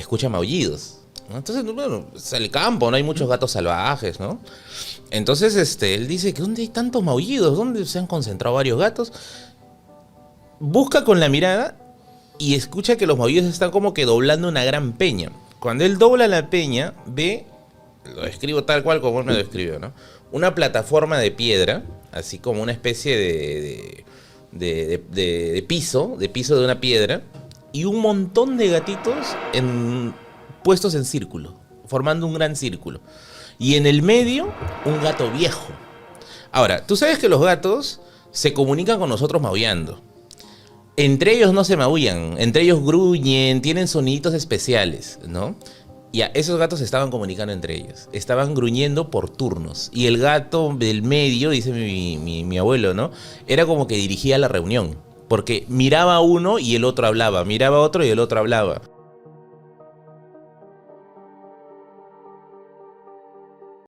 escucha maullidos, ¿no? Entonces, bueno, es el campo, no hay muchos gatos salvajes, ¿no? Entonces, él dice que ¿dónde hay tantos maullidos? ¿Dónde se han concentrado varios gatos? Busca con la mirada y escucha que los maullidos están como que doblando una gran peña. Cuando él dobla la peña, ve, lo describo tal cual como él me lo describió, ¿no? Una plataforma de piedra, así como una especie de piso de una piedra, y un montón de gatitos puestos en círculo, formando un gran círculo. Y en el medio, un gato viejo. Ahora, tú sabes que los gatos se comunican con nosotros maullando. Entre ellos no se maullan, entre ellos gruñen, tienen soniditos especiales, ¿no? Ya, esos gatos se estaban comunicando entre ellos, estaban gruñendo por turnos. Y el gato del medio, dice mi abuelo, ¿no? Era como que dirigía la reunión, porque miraba a uno y el otro hablaba, miraba a otro y el otro hablaba.